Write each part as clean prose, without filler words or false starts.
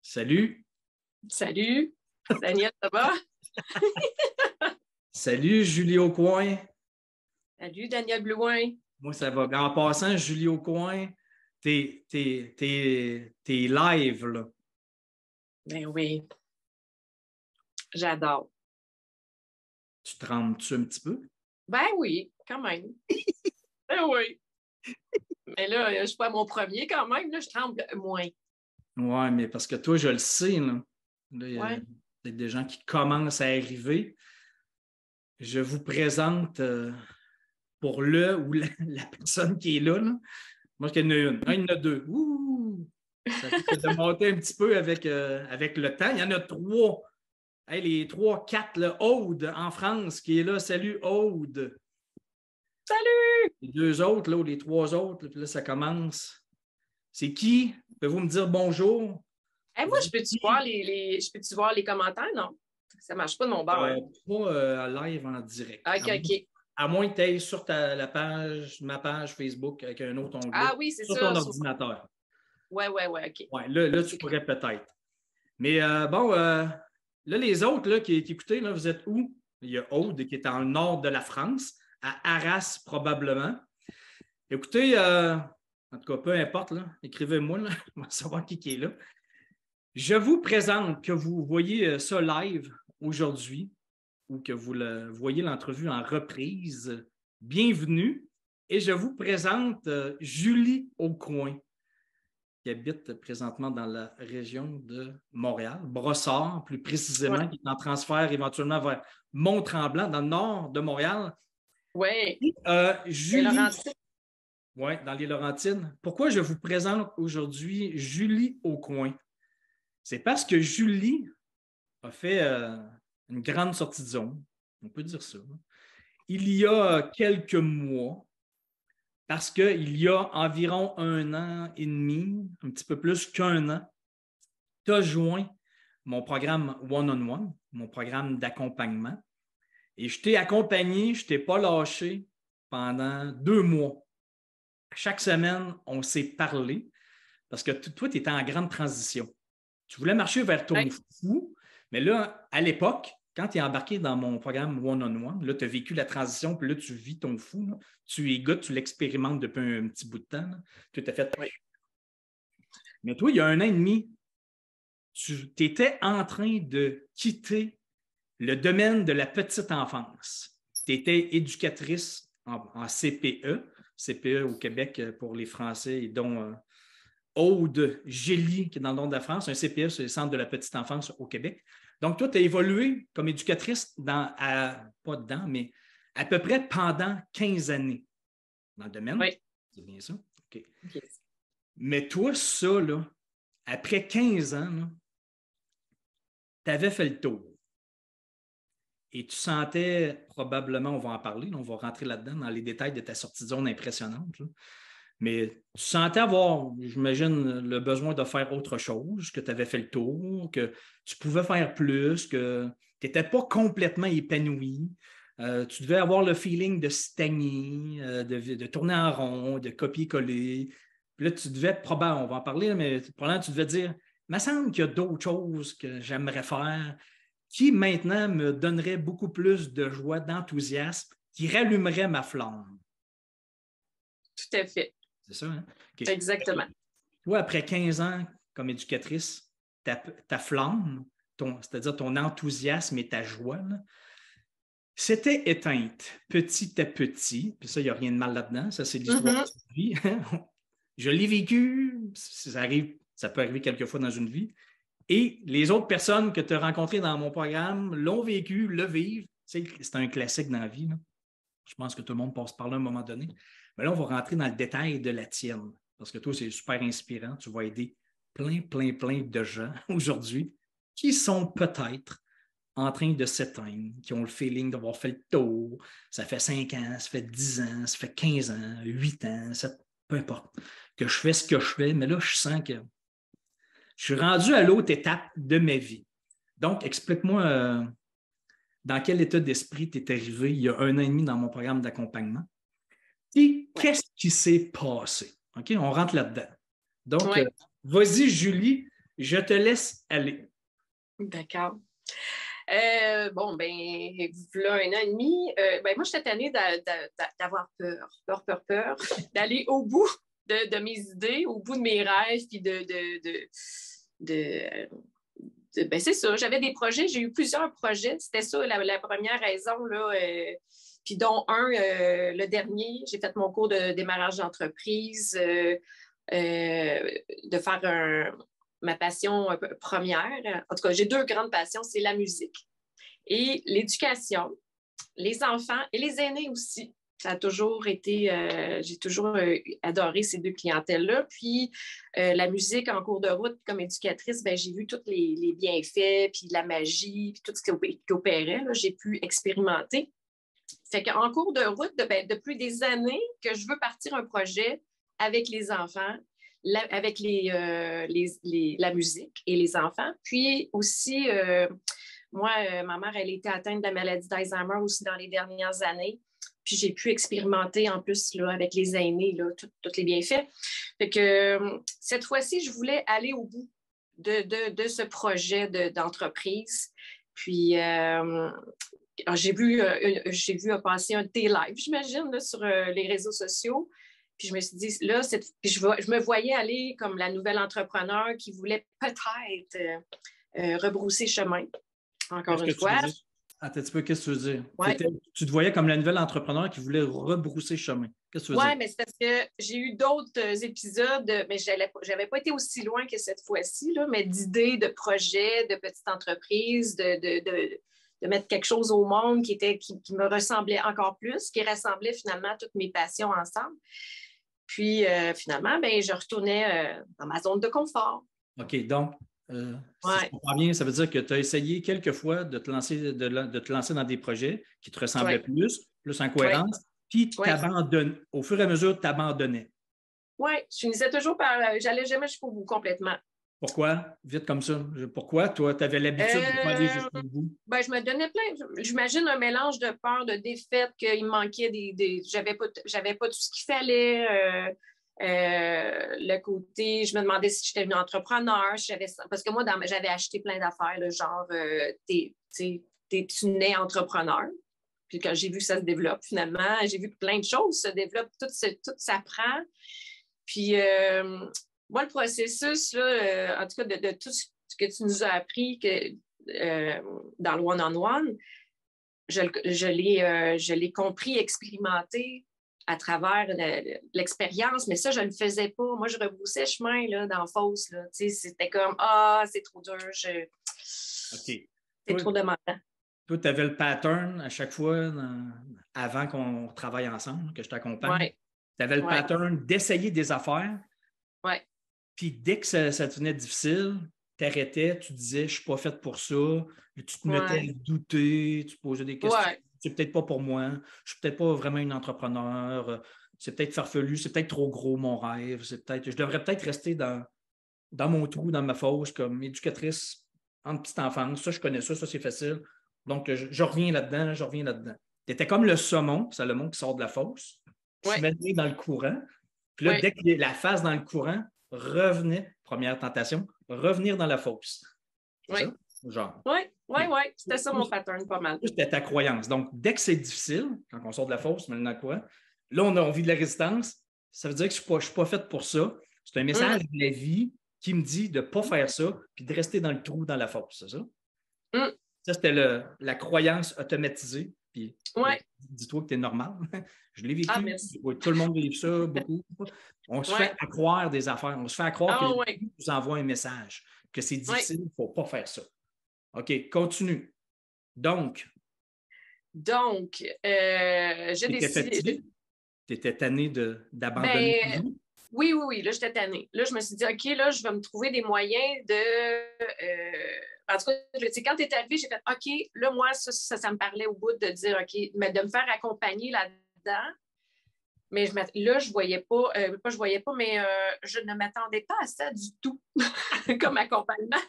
Salut. Salut, Daniel, ça va? Salut, Julie Aucoin. Salut, Daniel Blouin. Moi, ça va. En passant, Julie Aucoin, t'es live, là. Ben oui, j'adore. Tu trembles-tu un petit peu? Ben oui, quand même. Ben oui. Mais là, je suis pas mon premier quand même, là, je tremble moins. Oui, mais parce que toi, je le sais, là. Là, il y a Ouais. peut-être des gens qui commencent à arriver. Je vous présente pour le ou la personne qui est là. Moi, il y en a une. Il y en a deux. Ouh! Ça risque de monter un petit peu avec le temps. Il y en a trois. Hey, les trois, quatre, le Aude en France qui est là. Salut, Aude. Salut! Les deux autres, là, ou les trois autres, puis là, ça commence. C'est qui? Pouvez-vous me dire bonjour? Hey, moi, je peux-tu voir je peux-tu voir les commentaires? Non, ça marche pas de mon bord. Hein? Pas live en direct. OK, OK. À moins que tu ailles sur ma page Facebook avec un autre onglet. Ah oui, c'est sur ça. ton ordinateur. Ouais, OK. Ouais, là, tu pourrais peut-être. Mais là, les autres là, qui écoutaient, là, vous êtes où? Il y a Aude qui est dans le nord de la France, à Arras probablement. Écoutez, en tout cas, peu importe, là, écrivez-moi, là, on va savoir qui est là. Je vous présente, que vous voyez ça live aujourd'hui ou que vous voyez l'entrevue en reprise, bienvenue. Et je vous présente Julie Aucoin, qui habite présentement dans la région de Montréal, Brossard, plus précisément, qui est en transfert éventuellement vers Mont-Tremblant, dans le nord de Montréal. Oui. Julie. Oui, dans les Laurentides. Pourquoi je vous présente aujourd'hui Julie Aucoin? C'est parce que Julie a fait une grande sortie de zone, on peut dire ça, il y a quelques mois, parce qu'il y a environ 1 an et demi, un petit peu plus qu'1 an, tu as joint mon programme One-on-One, mon programme d'accompagnement, et je t'ai accompagné, je ne t'ai pas lâché pendant 2 mois. Chaque semaine, on s'est parlé parce que toi, tu étais en grande transition. Tu voulais marcher vers ton fou, mais là, à l'époque, quand tu es embarqué dans mon programme One-on-One, là, tu as vécu la transition, puis là, tu vis ton fou. Là. Tu es gars, tu l'expérimentes depuis un petit bout de temps. Là. Tu t'es fait. Oui. Mais toi, il y a 1 an et demi, tu étais en train de quitter le domaine de la petite enfance. Tu étais éducatrice en CPE. CPE au Québec pour les Français, dont Aude Gély, qui est dans le nord de la France, un CPE, c'est le Centre de la petite enfance au Québec. Donc, toi, tu as évolué comme éducatrice pas dedans, mais à peu près pendant 15 années dans le domaine. Oui. C'est bien ça? OK. Yes. Mais toi, ça, là, après 15 ans, tu avais fait le tour. Et tu sentais probablement, on va en parler, on va rentrer là-dedans dans les détails de ta sortie de zone impressionnante. Là. Mais tu sentais avoir, j'imagine, le besoin de faire autre chose, que tu avais fait le tour, que tu pouvais faire plus, que tu n'étais pas complètement épanoui. Tu devais avoir le feeling de stagner, de tourner en rond, de copier-coller. Puis là, tu devais probablement, on va en parler, mais probablement tu devais dire, il me semble qu'il y a d'autres choses que j'aimerais faire qui maintenant me donnerait beaucoup plus de joie, d'enthousiasme, qui rallumerait ma flamme. Tout à fait. C'est ça, hein? Okay. Exactement. Toi, après 15 ans comme éducatrice, ta flamme, c'est-à-dire ton enthousiasme et ta joie, là, c'était éteinte petit à petit. Puis ça, il n'y a rien de mal là-dedans. Ça, c'est l'histoire de la vie. Je l'ai vécu. Ça peut arriver quelquefois dans une vie. Et les autres personnes que tu as rencontrées dans mon programme l'ont vécu, le vivent. C'est un classique dans la vie. Là. Je pense que tout le monde passe par là à un moment donné. Mais là, on va rentrer dans le détail de la tienne. Parce que toi, c'est super inspirant. Tu vas aider plein de gens aujourd'hui qui sont peut-être en train de s'éteindre, qui ont le feeling d'avoir fait le tour. Ça fait 5 ans, ça fait 10 ans, ça fait 15 ans, 8 ans, peu importe. Que je fais ce que je fais, mais là, je sens que je suis rendu à l'autre étape de ma vie. Donc, explique-moi dans quel état d'esprit tu es arrivé il y a 1 an et demi dans mon programme d'accompagnement. Et qu'est-ce qui s'est passé? OK, on rentre là-dedans. Donc, vas-y, Julie. Je te laisse aller. D'accord. Bon, ben, voilà un an et demi. Ben, moi, j'étais tannée d'avoir peur, d'aller au bout de mes idées, au bout de mes rêves, puis ben, c'est ça. J'avais des projets, j'ai eu plusieurs projets. C'était ça la première raison, là. Puis dont un, le dernier, j'ai fait mon cours de démarrage d'entreprise, de faire ma passion première. En tout cas, j'ai deux grandes passions, c'est la musique et l'éducation, les enfants et les aînés aussi. Ça a toujours été, j'ai toujours adoré ces deux clientèles-là. Puis la musique en cours de route comme éducatrice, ben, j'ai vu tous les bienfaits, puis la magie, puis tout ce qui opérait. Là, j'ai pu expérimenter. Fait qu'en cours de route, depuis des années que je veux partir un projet avec les enfants, avec la musique et les enfants. Puis aussi, moi, ma mère, elle a été atteinte de la maladie d'Alzheimer aussi dans les dernières années. Puis j'ai pu expérimenter en plus là, avec les aînés, tous les bienfaits. Fait que cette fois-ci, je voulais aller au bout de ce projet d'entreprise. Puis j'ai vu passer un T-Live, j'imagine, là, sur les réseaux sociaux. Puis je me suis dit, là, je me voyais aller comme la nouvelle entrepreneur qui voulait peut-être rebrousser chemin, encore une fois. Attends un petit peu, qu'est-ce que tu veux dire? Ouais. Tu te voyais comme la nouvelle entrepreneur qui voulait rebrousser chemin. Qu'est-ce que tu veux dire? Oui, mais c'est parce que j'ai eu d'autres épisodes, mais je n'avais pas été aussi loin que cette fois-ci, là, mais d'idées, de projets, de petites entreprises, de mettre quelque chose au monde qui me ressemblait encore plus, qui rassemblait finalement toutes mes passions ensemble. Puis finalement, ben, je retournais dans ma zone de confort. OK, donc, si je comprends bien, ça veut dire que tu as essayé quelques fois de te lancer dans des projets qui te ressemblaient plus en cohérence, puis au fur et à mesure, tu abandonnais. Oui, je finissais toujours j'allais jamais jusqu'au bout complètement. Pourquoi? Vite comme ça. Pourquoi? Toi, tu avais l'habitude de pas aller jusqu'au bout? Ben, je me donnais j'imagine un mélange de peur, de défaite, qu'il me manquait j'avais pas tout ce qu'il fallait. Le côté, je me demandais si j'étais une entrepreneur, parce que moi, j'avais acheté plein d'affaires, genre, tu nais entrepreneur. Puis quand j'ai vu que ça se développe, finalement, j'ai vu que plein de choses se développent, tout s'apprend. Puis, moi, le processus, là, en tout cas, de tout ce que tu nous as appris dans le one-on-one, je l'ai compris, expérimenté à travers l'expérience, mais ça, je ne le faisais pas. Moi, je rebroussais chemin là, dans la fosse. Là. C'était comme, c'est trop dur. C'est trop demandant. Toi, tu avais le pattern à chaque fois avant qu'on travaille ensemble, que je t'accompagne. Ouais. Tu avais le pattern d'essayer des affaires. Ouais. Puis dès que ça devenait difficile, tu arrêtais, tu disais, je ne suis pas faite pour ça. Tu te mettais à douter, tu posais des questions. Ouais. C'est peut-être pas pour moi. Je ne suis peut-être pas vraiment une entrepreneur. C'est peut-être farfelu. C'est peut-être trop gros mon rêve. Je devrais peut-être rester dans mon trou, dans ma fosse, comme éducatrice en petite enfance. Ça, je connais ça c'est facile. Donc, je reviens là-dedans, Tu étais comme le saumon qui sort de la fosse, qui se mettait dans le courant. Puis là, dès que la face dans le courant, première tentation, revenir dans la fosse. Oui. Genre. Oui. C'était ça mon pattern, pas mal. C'était ta croyance. Donc, dès que c'est difficile, quand on sort de la fosse, on met dans le courant, là, on vit de la résistance. Ça veut dire que je ne suis pas faite pour ça. C'est un message de la vie qui me dit de ne pas faire ça puis de rester dans le trou, dans la fosse. C'est ça? Ça, c'était la croyance automatisée. Puis, dis-toi que tu es normal. Je l'ai vécu. Tout le monde vit ça beaucoup. On se fait accroire des affaires. On se fait accroire que les gens nous envoient un message, que c'est difficile, il ne faut pas faire ça. OK, continue. Donc, j'ai décidé. Tu étais tannée d'abandonner. Oui, là, j'étais tannée. Là, je me suis dit, OK, là, je vais me trouver des moyens de... en tout cas, quand tu es arrivé, j'ai fait, OK, là, moi, ça me parlait au bout de dire, OK, mais de me faire accompagner là-dedans. Mais là, je voyais pas, mais je ne m'attendais pas à ça du tout comme accompagnement.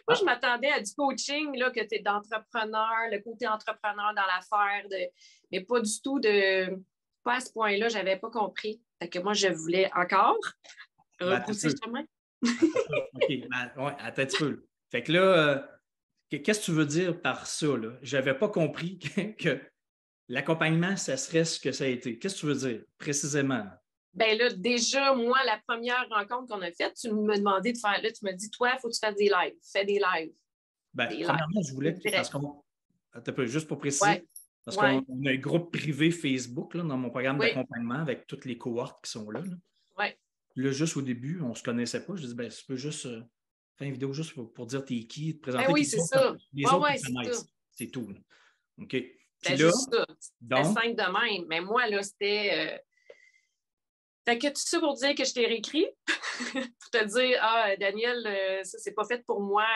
Moi, je m'attendais à du coaching, là, que tu es d'entrepreneur, le côté entrepreneur dans l'affaire, mais pas du tout pas à ce point-là, je n'avais pas compris. Fait que moi, je voulais encore repousser chemin. OK, ouais, attends un petit peu. Fait que là, qu'est-ce que tu veux dire par ça, là? Je n'avais pas compris que l'accompagnement, ça serait ce que ça a été. Qu'est-ce que tu veux dire précisément? Là? Ben là, déjà, moi, la première rencontre qu'on a faite, tu me demandais de faire, là, tu me dis, toi, il faut que tu fasses des lives. Fais des lives. Ben, Des lives. premièrement, je voulais que, parce Direct. qu'on, attends un peu, juste pour préciser, Ouais. parce qu'on Ouais. a un groupe privé Facebook là, dans mon programme Oui. d'accompagnement avec toutes les cohortes qui sont là. Ouais. Là, juste au début, on ne se connaissait pas. Je dis, ben, tu peux juste faire une vidéo juste pour dire t'es qui, te Ben présenter, oui, puis c'est ça. les Ouais, autres ouais, te c'est ça. connaissent. C'est tout. Là. OK. Puis C'était là, juste ça. C'était donc, simple de même. Mais moi, là, c'était. Fait que tout ça pour dire que je t'ai réécrit, pour te dire, ah, Daniel, ça, c'est pas fait pour moi.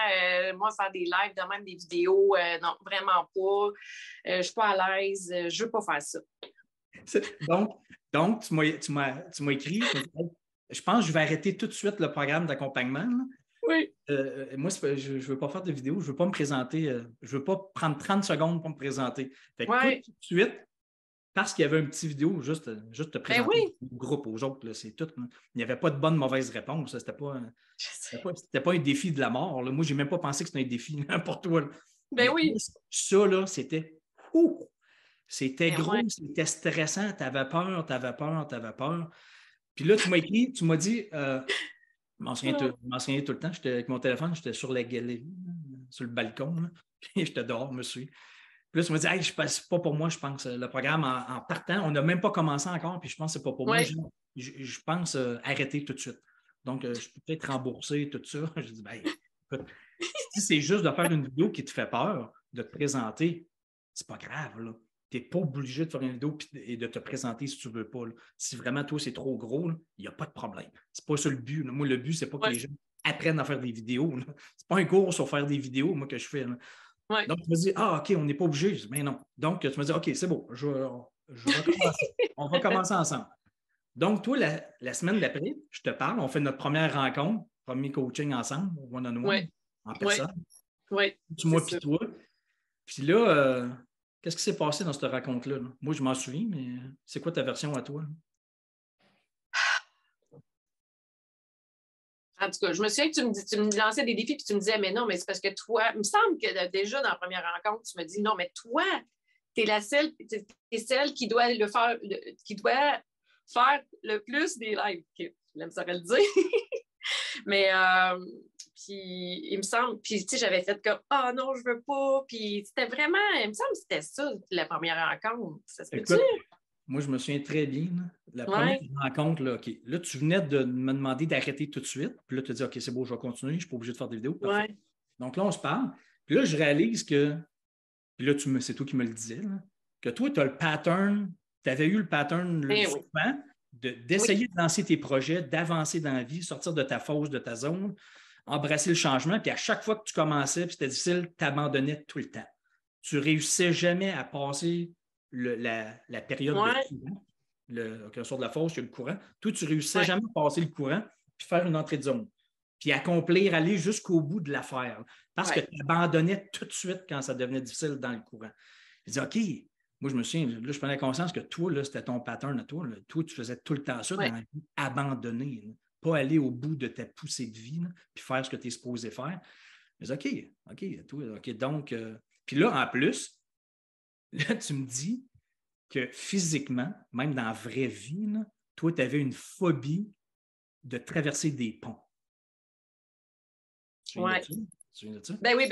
Moi, faire des lives, de même des vidéos, non, vraiment pas. Je suis pas à l'aise. Je veux pas faire ça. donc tu m'as écrit, je pense que je vais arrêter tout de suite le programme d'accompagnement. Là. Oui. Moi, je ne veux pas faire de vidéo, je ne veux pas me présenter, je ne veux pas prendre 30 secondes pour me présenter. Fait que toi, Ouais. tout de suite, parce qu'il y avait une petite vidéo, juste te Ben présenter oui. au groupe, aux autres, là, c'est tout. Là. Il n'y avait pas de bonne, mauvaise réponse. Ce n'était pas un défi de la mort. Là. Moi, je n'ai même pas pensé que c'était un défi pour toi. Là. Ben Mais oui. ça, là, c'était fou. C'était Ben gros, ouais. c'était stressant. Tu avais peur, tu avais peur, tu avais peur. Puis là, tu m'as écrit, tu m'as dit, je m'en souviens tout le temps, j'étais avec mon téléphone, j'étais sur la galerie, sur le balcon, là, puis j'étais dehors, monsieur. Puis là, tu m'as dit, hey, c'est pas pour moi, je pense. Le programme, en partant, on n'a même pas commencé encore, puis je pense que c'est pas pour moi. Ouais. Je pense arrêter tout de suite. Donc, je peux peut-être rembourser tout ça. Je dis, ben, écoute, si c'est juste de faire une vidéo qui te fait peur, de te présenter, c'est pas grave, là. Tu n'es pas obligé de faire une vidéo et de te présenter si tu ne veux pas. Là. Si vraiment, toi, c'est trop gros, il n'y a pas de problème. C'est pas ça le but. Là. Moi, le but, c'est pas que Ouais. les gens apprennent à faire des vidéos. C'est pas un cours sur faire des vidéos, moi, que je fais. Là. Ouais. Donc, tu me dis, ah, OK, on n'est pas obligé. Je dis, mais non. Donc, tu me dis, OK, c'est beau, je vais commencer. On va commencer ensemble. Donc, toi, la semaine d'après, je te parle, on fait notre première rencontre, premier coaching ensemble, one-on-one, Ouais. en Ouais. personne. Ouais. Tu, moi, puis toi. Puis là, qu'est-ce qui s'est passé dans cette rencontre-là? Là? Moi, je m'en souviens, mais c'est quoi ta version à toi? Là? En tout cas, je me souviens que tu me lançais des défis puis tu me disais, mais non, mais c'est parce que toi, il me semble que déjà dans la première rencontre, tu me dis, non, mais toi, tu es celle qui doit qui doit faire le plus des lives. Okay. J'aime ça le dire. Mais puis il me semble, puis tu sais, j'avais fait comme ah non, je veux pas. Puis c'était vraiment, il me semble que c'était ça, la première rencontre. Ça se peut-tu? Écoute, moi, je me souviens très bien. Là, la première rencontre, là, OK. Là, tu venais de me demander d'arrêter tout de suite. Puis là, tu as dit, OK, c'est beau, je vais continuer, je ne suis pas obligé de faire des vidéos. Parfait. Ouais. Donc là, on se parle. Puis là, je réalise que, puis là, c'est toi qui me le disais, là, que toi, tu as le pattern, tu avais eu le pattern souvent d'essayer de lancer tes projets, d'avancer dans la vie, sortir de ta fosse, de ta zone, embrasser le changement. Puis à chaque fois que tu commençais, puis c'était difficile, tu abandonnais tout le temps. Tu ne réussissais jamais à passer la période de courant. Quand on sort de la fosse, il y a le courant. Toi, tu ne réussissais jamais à passer le courant puis faire une entrée de zone. Puis accomplir, aller jusqu'au bout de l'affaire. Parce que tu abandonnais tout de suite quand ça devenait difficile dans le courant. Je dis, OK, moi, je me souviens, là, je prenais conscience que toi, là, c'était ton pattern à toi. Là. Toi, tu faisais tout le temps ça dans la vie, abandonner. Là. Pas aller au bout de ta poussée de vie, là, puis faire ce que tu es supposé faire. Je dis, OK, donc, puis là, en plus, là, tu me dis que physiquement, même dans la vraie vie, là, toi, tu avais une phobie de traverser des ponts. Tu viens de ça? Tu viens de ça? Ben oui.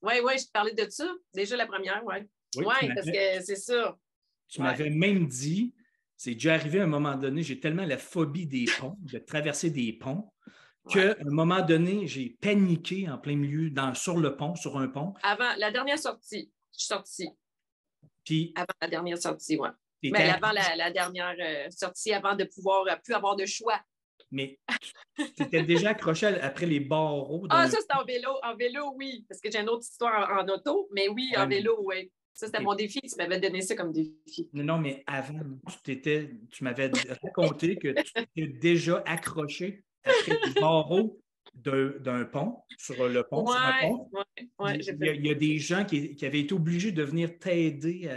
Oui, je te parlais de ça. Déjà la première, oui. Oui, parce que c'est ça. Tu m'avais même dit, c'est déjà arrivé à un moment donné, j'ai tellement la phobie des ponts, de traverser des ponts, qu'à un moment donné, j'ai paniqué en plein milieu, sur le pont, sur un pont. Avant la dernière sortie, je suis sortie. Puis, avant la dernière sortie, oui. Mais avant la dernière sortie, avant de pouvoir plus avoir de choix. Mais tu étais déjà accroché après les barreaux. Ah, ça, c'était en vélo. En vélo, oui. Parce que j'ai une autre histoire en auto, mais oui, en vélo, oui. Ça, c'était mon défi. Tu m'avais donné ça comme défi. Non, mais avant, tu m'avais raconté que tu étais déjà accroché après les barreaux d'un pont, sur le pont, sur un pont. Ouais, il y a des gens qui avaient été obligés de venir t'aider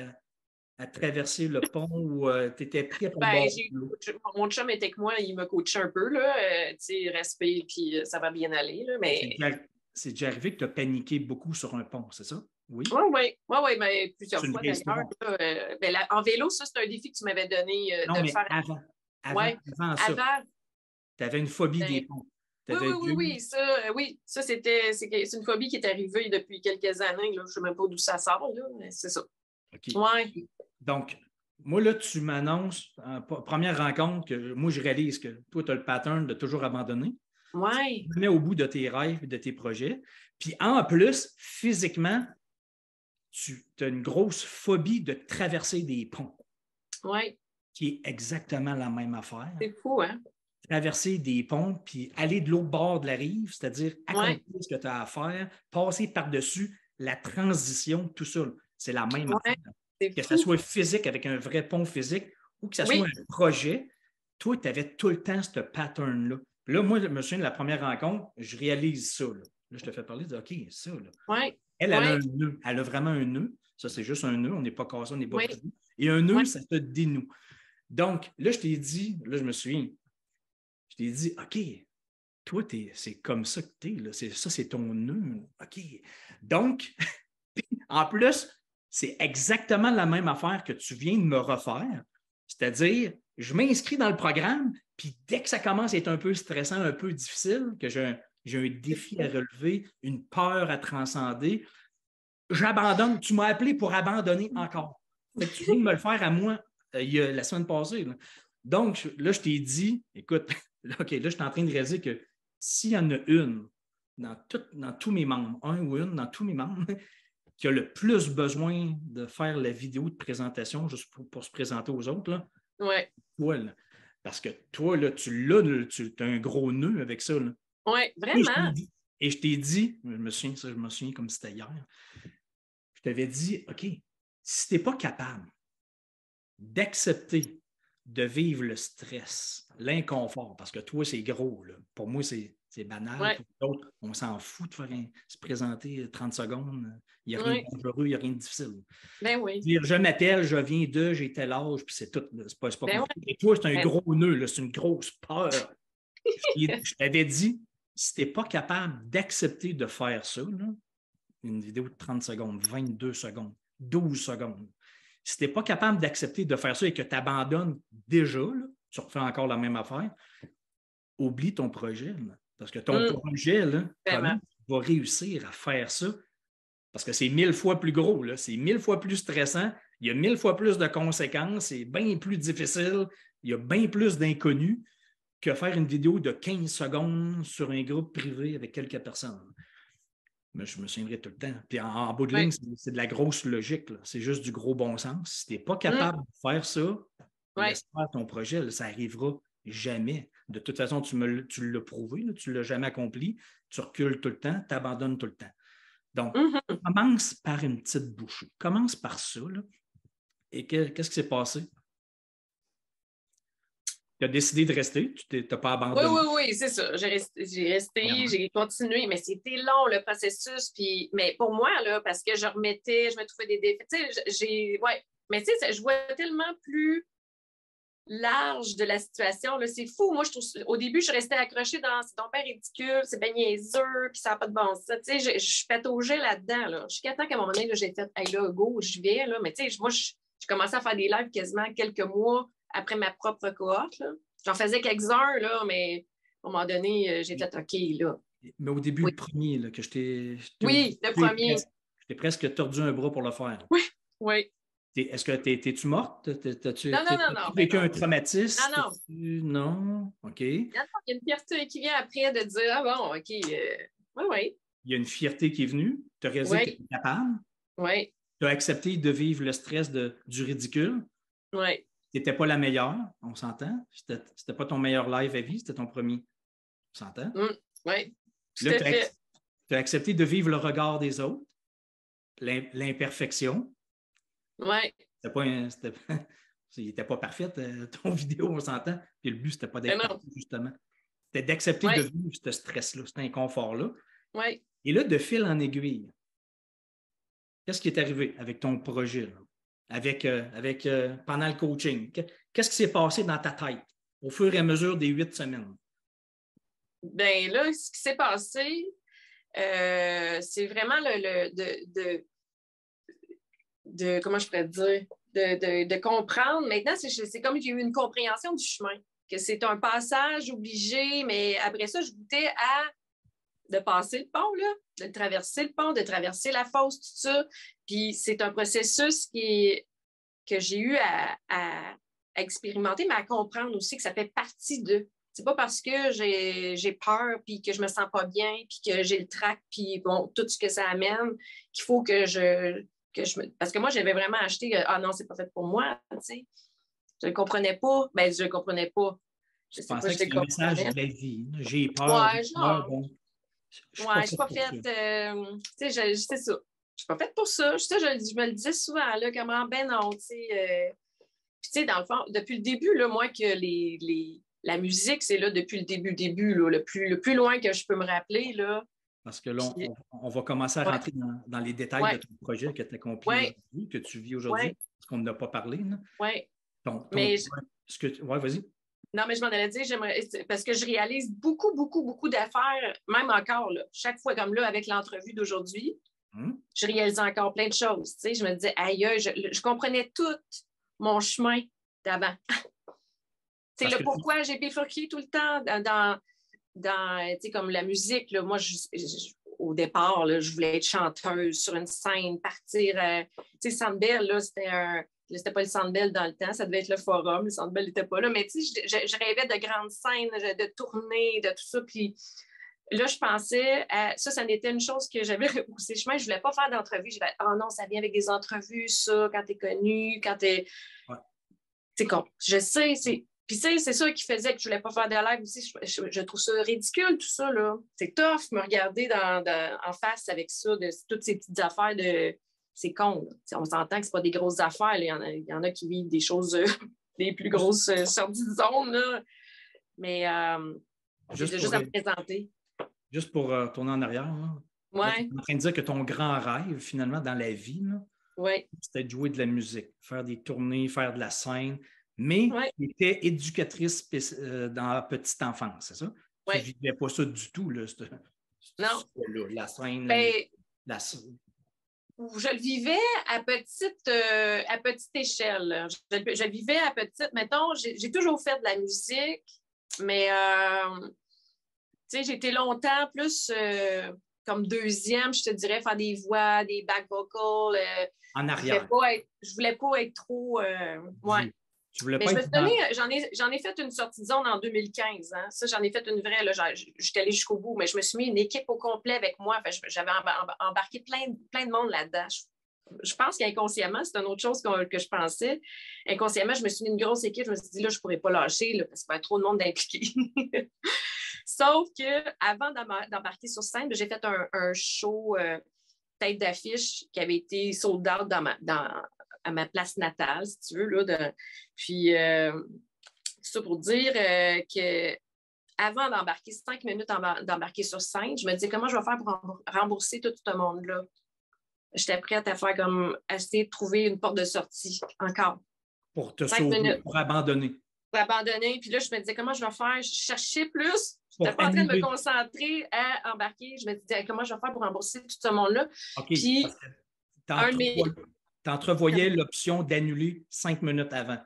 à traverser le pont ou tu étais prêt pour le Ben, bord de l'eau? mon chum était avec moi, il m'a coaché un peu, là. Tu sais, respire, puis ça va bien aller, là. C'est Mais déjà, c'est déjà arrivé que tu as paniqué beaucoup sur un pont, c'est ça? Oui? oui, oui, oui, oui, mais plusieurs C'est une fois d'ailleurs. réaction. Là, ben, en vélo, ça, c'est un défi que tu m'avais donné Non, de le mais faire. avant. Avant, Oui, avant ça, avant. tu avais une phobie des Ben, ponts. Tu oui, avais oui, oui, dû. oui, ça c'est une phobie qui est arrivée depuis quelques années. Là. Je ne sais même pas d'où ça sort, là, mais c'est ça. OK. Oui, Donc, moi, là, tu m'annonces, en première rencontre, que moi, je réalise que toi, tu as le pattern de toujours abandonner. Tu oui, te mets au bout de tes rêves et de tes projets. Puis en plus, physiquement, tu as une grosse phobie de traverser des ponts, oui. qui est exactement la même affaire. C'est fou, hein? Traverser des ponts, puis aller de l'autre bord de la rive, c'est-à-dire Oui, accomplir ce que tu as à faire, passer par-dessus la transition, tout ça, c'est la même oui, affaire. c'est Que ce fou. soit physique avec un vrai pont physique ou que ce soit Oui, un projet, toi, tu avais tout le temps ce pattern-là. Là, moi, je me souviens de la première rencontre, je réalise ça. Là, je te fais parler de OK, ça. Là. oui, Elle a un oui, nœud. Elle a vraiment un nœud. Ça, c'est juste un nœud. On n'est pas cassé, on n'est pas oui, brisé. Et un oui, nœud, ça te dénoue. Donc, là, je t'ai dit, là, je me souviens, je t'ai dit, OK, toi, c'est comme ça que tu es. Ça, c'est ton nœud. OK. Donc, en plus, c'est exactement la même affaire que tu viens de me refaire. C'est-à-dire, je m'inscris dans le programme, puis dès que ça commence à être un peu stressant, un peu difficile, que j'ai un défi à relever, une peur à transcender, j'abandonne. Tu m'as appelé pour abandonner encore. Fait que tu viens de me le faire à moi la semaine passée. Là. Donc, là, je t'ai dit, écoute, OK, là, je suis en train de réaliser que s'il y en a une dans tous mes membres, un ou une dans tous mes membres, qui a le plus besoin de faire la vidéo de présentation juste pour se présenter aux autres, là, oui, toi, là. Parce que toi, là, tu as un gros nœud avec ça. Là. oui, Et je t'ai vraiment. dit, je me souviens comme c'était hier, je t'avais dit, OK, si tu n'es pas capable d'accepter de vivre le stress, l'inconfort, parce que toi, c'est gros. Là. Pour moi, c'est banal. Oui, Pour d'autres, on s'en fout de se présenter 30 secondes. Il n'y a rien de oui, dangereux, il n'y a rien de difficile. ben oui, Dire je m'appelle, je viens de, j'ai tel âge, puis c'est tout. C'est pas ben compliqué. oui, Et toi, c'est un ben, gros nœud, là, c'est une grosse peur. Je t'avais dit, si tu n'es pas capable d'accepter de faire ça, là, une vidéo de 30 secondes, 22 secondes, 12 secondes, si tu n'es pas capable d'accepter de faire ça et que tu abandonnes déjà, là, tu refais encore la même affaire, oublie ton projet. Là. Parce que ton projet, là, comment vraiment. tu vas réussir à faire ça? Parce que c'est 1000 fois plus gros, là. C'est 1000 fois plus stressant, il y a 1000 fois plus de conséquences, c'est bien plus difficile, il y a bien plus d'inconnus que faire une vidéo de 15 secondes sur un groupe privé avec quelques personnes. Mais je me souviendrai tout le temps. Puis en bout de ligne, Oui, c'est de la grosse logique. Là. C'est juste du gros bon sens. Si tu n'es pas capable de faire ça, oui, laisse faire ton projet. Là, ça n'arrivera jamais. De toute façon, tu l'as prouvé, là, tu ne l'as jamais accompli. Tu recules tout le temps, tu abandonnes tout le temps. Donc, commence par une petite bouchée. Commence par ça. Là. Et qu'est-ce qui s'est passé? Tu as décidé de rester, tu n'as pas oui, abandonné. oui, oui, c'est ça. J'ai continué, mais c'était long le processus. Puis, mais pour moi, là, parce que je me trouvais des défis. Tu sais, ouais. Mais tu sais, je vois tellement plus large de la situation. Là. C'est fou. Moi, je trouve, au début, je restais accrochée dans c'est donc bien ridicule, c'est bien niaiseux, puis ça n'a pas de bon sens. Tu sais, je pataugeais là-dedans. Là. Jusqu'à temps qu'à un moment donné, là, j'ai fait, hey, là, go, je vais. Là. Mais tu sais, moi, j'ai commencé à faire des lives quasiment quelques mois après ma propre cohorte. Là. J'en faisais quelques-uns, là, mais à un moment donné, j'ai fait OK, là. Mais au début, Oui, le premier, là, que je t'ai oui le premier. je t'ai presque tordu un bras pour le faire. Oui, oui. Est-ce que t'es-tu morte? Non, non, non, T'as-tu non, ben vécu un non. Non, traumatisme? non. Non? OK. Il Non, non, il y a une fierté qui vient après de dire, ah bon, OK, oui, oui. y a une fierté qui est venue. Tu as réalisé que tu Oui, étais capable. oui, Tu as accepté de vivre le stress du ridicule. oui. Tu n'étais pas la meilleure, on s'entend. C'était pas ton meilleur live à vie, c'était ton premier. On s'entend? Oui, tout Là, à fait. tu as accepté de vivre le regard des autres, l'imperfection. Oui, C'était pas il n'était pas parfait, ton vidéo, on s'entend. Puis le but, c'était pas mais d'être non. parfait, justement. C'était d'accepter de Oui, vivre ce stress-là, cet inconfort-là. oui. Et là, de fil en aiguille, qu'est-ce qui est arrivé avec ton projet? Là? pendant le coaching? Qu'est-ce qui s'est passé dans ta tête au fur et à mesure des 8 semaines? Bien là, ce qui s'est passé, c'est vraiment comment je pourrais dire, de comprendre. Maintenant, c'est comme j'ai eu une compréhension du chemin, que c'est un passage obligé, mais après ça, je goûtais de passer le pont, là, de traverser le pont, de traverser la fosse, tout ça. Puis c'est un processus que j'ai eu à expérimenter, mais à comprendre aussi que ça fait partie de. C'est pas parce que j'ai peur, puis que je me sens pas bien, puis que j'ai le trac, puis bon, tout ce que ça amène, qu'il faut Parce que moi, j'avais vraiment acheté « Ah non, c'est pas fait pour moi », tu sais. Je le comprenais pas. Ben, je le comprenais pas. Je sais pas pensais si que je c'est le le message comprenais. de la vie. J'ai peur, Ouais, j'ai peur, genre. bon, je suis Ouais, pas je suis faite pas pour ça. faite. Tu sais, c'est ça. Je suis pas faite pour ça. Ça, je me le disais souvent, là, comment, ben non, tu sais. Puis, tu sais, dans le fond, depuis le début, là, moi, que la musique, c'est là depuis le début, là, le plus loin que je peux me rappeler, là. Parce que là, Puis, on va commencer à ouais, rentrer dans les détails de ouais, ton projet que tu accomplis ouais, aujourd'hui, que tu vis aujourd'hui, ouais, parce qu'on n'a pas parlé. Là. ouais. Ton, Mais, ouais, vas-y. non, mais je m'en allais dire, parce que je réalise beaucoup, beaucoup, beaucoup d'affaires, même encore, là. Chaque fois, comme là, avec l'entrevue d'aujourd'hui, je réalisais encore plein de choses. Tu sais, je me disais, aïe, je comprenais tout mon chemin d'avant. C'est Parce le que pourquoi j'ai bifurqué tout le temps tu sais, comme la musique. Là, moi, au départ, là, je voulais être chanteuse sur une scène, partir. Tu sais, Sandbell, là, c'était pas le Sandbell dans le temps, ça devait être le Forum. Le Sandbell n'était pas là. Mais tu sais, je rêvais de grandes scènes, de tournées, de tout ça. Puis là, je pensais, ça n'était une chose que j'avais repoussé chemin. Je voulais pas faire d'entrevue. Je disais, oh non, ça vient avec des entrevues, ça, quand t'es connu, quand t'es. ouais. C'est con. Je sais, c'est. Puis c'est ça qui faisait que je voulais pas faire de live aussi. Je trouve ça ridicule, tout ça, là. C'est tough, me regarder en face avec ça, de toutes ces petites affaires de. C'est con, là. On s'entend que c'est pas des grosses affaires. Il y en a qui vivent des choses, des plus grosses sorties de zone, là. Mais Juste juste à me présenter. Juste pour tourner en arrière, là, tu es Ouais, en train de dire que ton grand rêve, finalement, dans la vie, ouais, c'était de jouer de la musique, faire des tournées, faire de la scène, mais ouais, tu étais éducatrice dans la petite enfance, c'est ça? Tu ne ouais. vivais pas ça du tout, là, Non. la scène, Ben, la... je le vivais à petite échelle. Je le vivais à petite. Mettons, j'ai toujours fait de la musique, mais tu sais, j'ai été longtemps plus comme deuxième, je te dirais, faire des voix, des back vocals. en Je voulais arrière. pas être trop. Ouais. Tu voulais Mais pas je me être suis dans... donné, j'en ai fait une sortie de zone en 2015. Hein. Ça, j'en ai fait une vraie. Là, j'étais allée jusqu'au bout, mais je me suis mis une équipe au complet avec moi. Enfin, j'avais embarqué plein de monde là-dedans. Je pense qu'inconsciemment, c'est une autre chose que je pensais. Inconsciemment, je me suis mis une grosse équipe. Je me suis dit, là, je ne pourrais pas lâcher là, parce qu'il y a trop de monde impliqué. Sauf qu'avant d'embarquer sur scène, j'ai fait un show tête d'affiche qui avait été sold out à ma place natale, si tu veux. Là, puis, c'est ça pour dire que avant d'embarquer, 5 minutes d'embarquer sur scène, je me disais comment je vais faire pour rembourser tout ce monde-là. J'étais prête à faire comme essayer de trouver une porte de sortie encore. Pour te 5 sauver, minutes. pour abandonner. Pour abandonner. Puis là, je me disais comment je vais faire. Je cherchais plus. Je Pour n'étais pas en train de me annuler. concentrer à embarquer. Je me disais comment je vais faire pour rembourser tout ce monde-là. OK, Puis, parce que tu entrevoyais l'option d'annuler 5 minutes avant.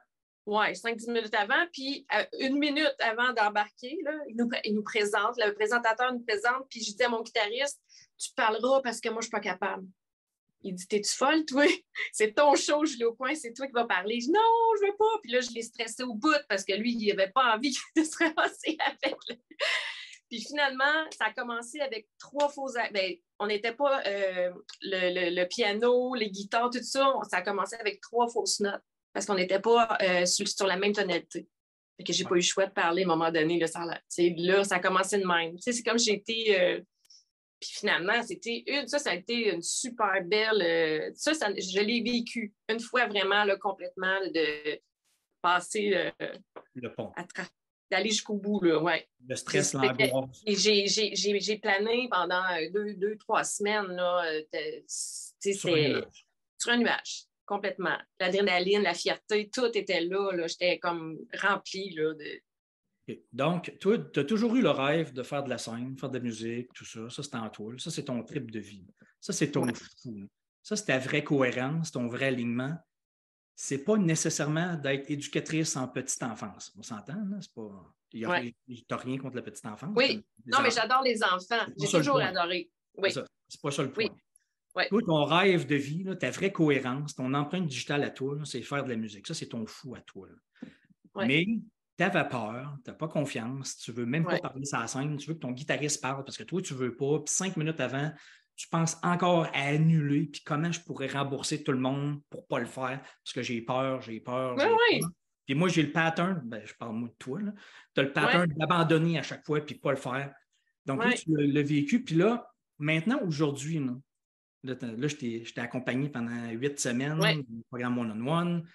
Oui, 5-10 minutes avant. Puis, 1 minute avant d'embarquer, là, il nous présente, le présentateur nous présente. Puis, je dis à mon guitariste, tu parleras parce que moi, je ne suis pas capable. Il dit, t'es-tu folle, toi? C'est ton show, je l'ai au coin, c'est toi qui vas parler. Je dis, non, je veux pas. Puis là, je l'ai stressé au bout parce que lui, il n'avait pas envie de se ramasser avec. Puis finalement, ça a commencé avec 3 faux. Ben, on n'était pas le piano, les guitares, tout ça. Ça a commencé avec 3 fausses notes parce qu'on n'était pas sur la même tonalité. Fait que j'ai pas eu le choix de parler à un moment donné. Là, ça a commencé de même. C'est comme j'ai été. Puis finalement, ça a été une super belle. Je l'ai vécu une fois vraiment là, complètement de passer Le pont. d'aller jusqu'au bout. Là, ouais. Le stress, l'angoisse. J'ai plané pendant 2-3 semaines. Là, Sur un nuage. sur un nuage. complètement. L'adrénaline, la fierté, tout était là. J'étais comme remplie là, de... Okay. Donc, toi, tu as toujours eu le rêve de faire de la scène, faire de la musique, tout ça. Ça, c'est en toi. Ça, c'est ton trip de vie. Ça, c'est ton fou. Ça, c'est ta vraie cohérence, ton vrai alignement. C'est pas nécessairement d'être éducatrice en petite enfance. On s'entend, là? C'est pas... Tu n'as rien contre la petite enfance. Oui. Non, mais j'adore les enfants. J'ai toujours adoré. Oui. C'est pas ça le point. Oui. Oui. Toi, ton rêve de vie, là, ta vraie cohérence, ton empreinte digitale à toi, c'est faire de la musique. Ça, c'est ton fou à toi. Oui. Mais tu avais peur, tu n'as pas confiance, tu ne veux même pas parler sur la scène, tu veux que ton guitariste parle parce que toi, tu ne veux pas. Puis 5 minutes avant, tu penses encore à annuler, puis comment je pourrais rembourser tout le monde pour ne pas le faire parce que j'ai peur. Oui. Puis moi, j'ai le pattern, je parle moi de toi, tu as le pattern d'abandonner à chaque fois puis de ne pas le faire. Donc là, tu l'as vécu. Puis là, maintenant, aujourd'hui, là, je t'ai accompagné pendant 8 semaines, du programme one-on-one.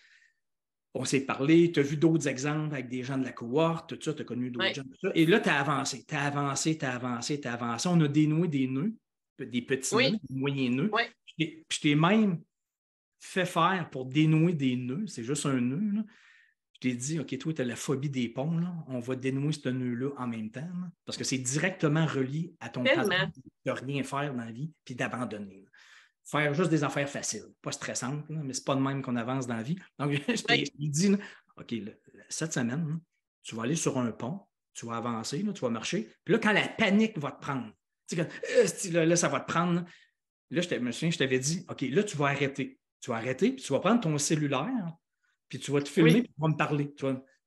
On s'est parlé, tu as vu d'autres exemples avec des gens de la cohorte, tout ça, tu as connu d'autres gens, tout ça. Et là, tu as avancé. On a dénoué des nœuds, des petits nœuds, des moyens nœuds. Puis je t'ai même fait faire pour dénouer des nœuds, c'est juste un nœud. Là. Je t'ai dit, OK, toi, tu as la phobie des ponts, là. On va dénouer ce nœud-là en même temps, là, parce que c'est directement relié à ton pattern de rien faire dans la vie puis d'abandonner. Faire juste des affaires faciles, pas stressantes, là, mais c'est pas de même qu'on avance dans la vie. Donc, je t'ai dit, là, OK, cette semaine, là, tu vas aller sur un pont, tu vas avancer, là, tu vas marcher, puis là, quand la panique va te prendre, tu sais, là, ça va te prendre, là, je t'avais dit, OK, là, tu vas arrêter. Tu vas arrêter, puis tu vas prendre ton cellulaire, puis tu vas te filmer, puis tu vas me parler.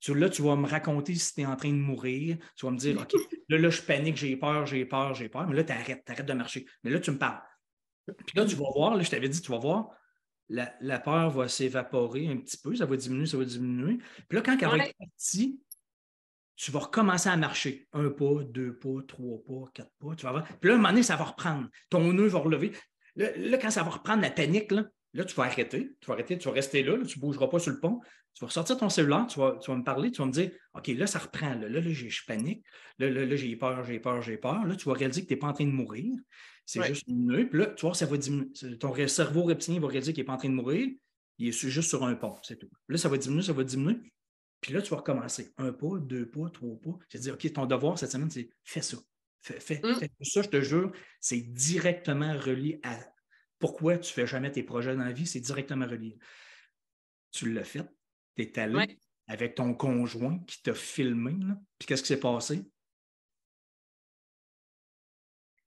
Là, tu vas me raconter si tu es en train de mourir. Tu vas me dire, OK, là, je panique, j'ai peur. Mais là, tu arrêtes de marcher. Mais là, tu me parles. Puis là, tu vas voir, là, je t'avais dit, tu vas voir, la peur va s'évaporer un petit peu, ça va diminuer. Puis là, quand elle va être partie, tu vas recommencer à marcher. 1 pas, 2 pas, 3 pas, 4 pas. Tu vas voir. Puis là, à un moment donné, ça va reprendre. Ton nœud va relever. Là, quand ça va reprendre la panique, là, tu vas arrêter. Tu vas rester là, tu ne bougeras pas sur le pont. Tu vas ressortir ton cellulaire, tu vas me parler, tu vas me dire, OK, là, ça reprend. Là, je panique. Là, j'ai peur. Là, tu vas réaliser que tu n'es pas en train de mourir. C'est juste une nœud. Puis là, tu vois, ça va diminuer. Ton cerveau reptilien va réaliser qu'il n'est pas en train de mourir. Il est juste sur un pont, c'est tout. Là, ça va diminuer. Puis là, tu vas recommencer. 1 pas, 2 pas, 3 pas. Je vais dire, OK, ton devoir cette semaine, c'est fais ça. Fais ça, je te jure, c'est directement relié à pourquoi tu ne fais jamais tes projets dans la vie, c'est directement relié. Tu l'as fait, tu es allé avec ton conjoint qui t'a filmé, là. Puis qu'est-ce qui s'est passé?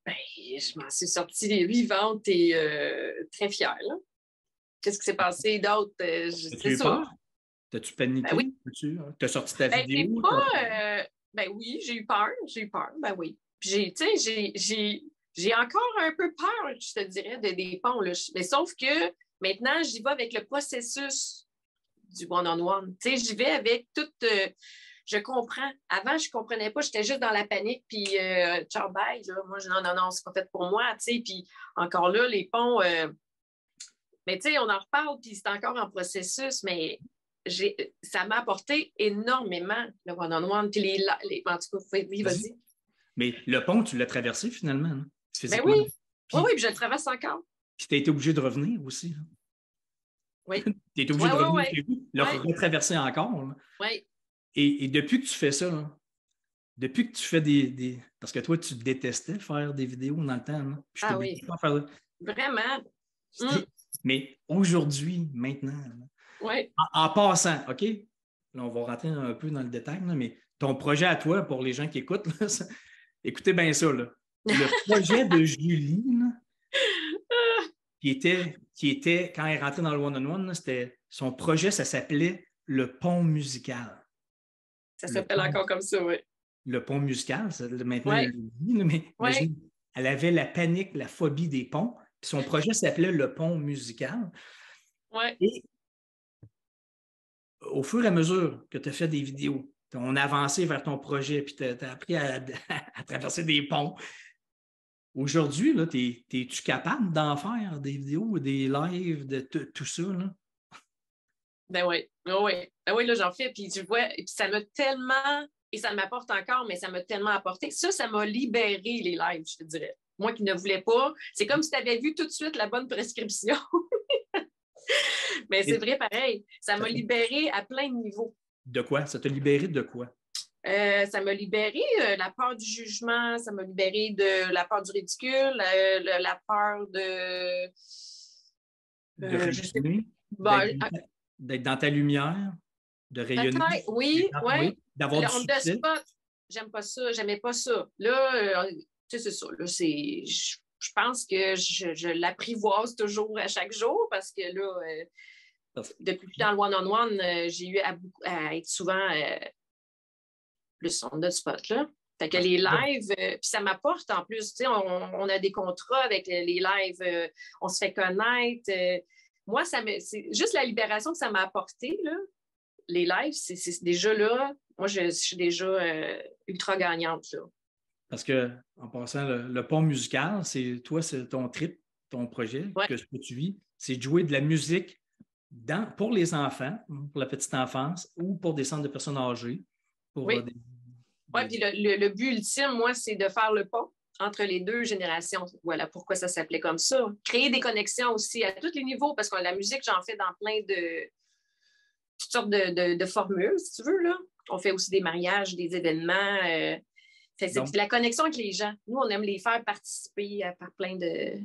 Ben, je m'en suis sortie vivante et très fière. Là. Qu'est-ce qui s'est passé d'autre? As-tu eu peur? T'as-tu paniqué? Ben oui. T'as sorti ta vidéo? Ben oui, j'ai eu peur. Ben oui. Puis j'ai encore un peu peur, je te dirais, des ponts. Là. Mais sauf que maintenant, j'y vais avec le processus du one-on-one. Tu sais, j'y vais avec tout... je comprends. Avant, je ne comprenais pas. J'étais juste dans la panique. Puis, ciao, bye. Là. Moi, non, c'est pas fait pour moi. Tu sais, puis encore là, les ponts... mais tu sais, on en reparle, puis c'est encore en processus, mais ça m'a apporté énormément, le one-on-one. Puis en tout cas, oui, vas-y. Mais le pont, tu l'as traversé finalement, hein? Ben oui. Puis je le traverse encore. Puis tu as été obligé de revenir aussi. Hein? Oui. Tu es obligé de revenir chez vous, le retraverser encore. Là. Oui. Et depuis que tu fais ça, là, depuis que tu fais des... Parce que toi, tu détestais faire des vidéos dans le temps. Là. Puis je oui. pas faire... Vraiment. Mais aujourd'hui, maintenant, en passant, OK? Là, on va rentrer un peu dans le détail, là, mais ton projet à toi, pour les gens qui écoutent, là, écoutez bien ça. Là. Le projet de Julie, là, qui était, quand elle est rentrée dans le one-on-one, son projet, ça s'appelait le pont musical. Ça s'appelle encore comme ça, oui. Le pont musical, maintenant, elle le dit, mais imagine, elle avait la panique, la phobie des ponts, puis son projet s'appelait le pont musical. Ouais. Et au fur et à mesure que tu as fait des vidéos, on a avancé vers ton projet, puis tu as appris à traverser des ponts. Aujourd'hui, es-tu capable d'en faire des vidéos, des lives, de tout ça? Là? Ben oui. Ben oui, là, j'en fais, puis tu vois, et puis ça m'a tellement, et ça m'apporte encore, mais ça m'a tellement apporté. Ça m'a libéré les lives, je te dirais. Moi qui ne voulais pas, c'est comme si tu avais vu tout de suite la bonne prescription. Mais c'est vrai, pareil. Ça m'a libérée à plein de niveaux. De quoi? Ça t'a libéré de quoi? Ça m'a libéré la peur du jugement, ça m'a libéré de la peur du ridicule, la peur de... De je sais rayonner, pas. d'être dans ta lumière, de rayonner, Peut-être, oui, oui. d'avoir Le du on the succès. spot, j'aime pas ça, j'aimais pas ça. Là, tu sais, c'est ça. Là, je pense que je l'apprivoise toujours à chaque jour parce que là, depuis que je suis dans le one-on-one, j'ai eu à être souvent plus on the spot, là. Fait que les lives, puis ça m'apporte en plus, tu sais, on a des contrats avec les lives, on se fait connaître. Moi, c'est juste la libération que ça m'a apporté, là. Les lives, c'est déjà là. Moi, je suis déjà ultra gagnante, là. Parce que, en passant, le pont musical, c'est ton trip, ton projet, Ouais. que ce que tu vis, c'est de jouer de la musique pour les enfants, pour la petite enfance, ou pour des centres de personnes âgées. Oui. Oui, puis le but ultime, moi, c'est de faire le pont entre les deux générations. Voilà pourquoi ça s'appelait comme ça. Créer des connexions aussi à tous les niveaux, parce que la musique, j'en fais dans plein de toutes sortes de formules, si tu veux, là. On fait aussi des mariages, des événements. C'est la connexion avec les gens. Nous, on aime les faire participer par plein de...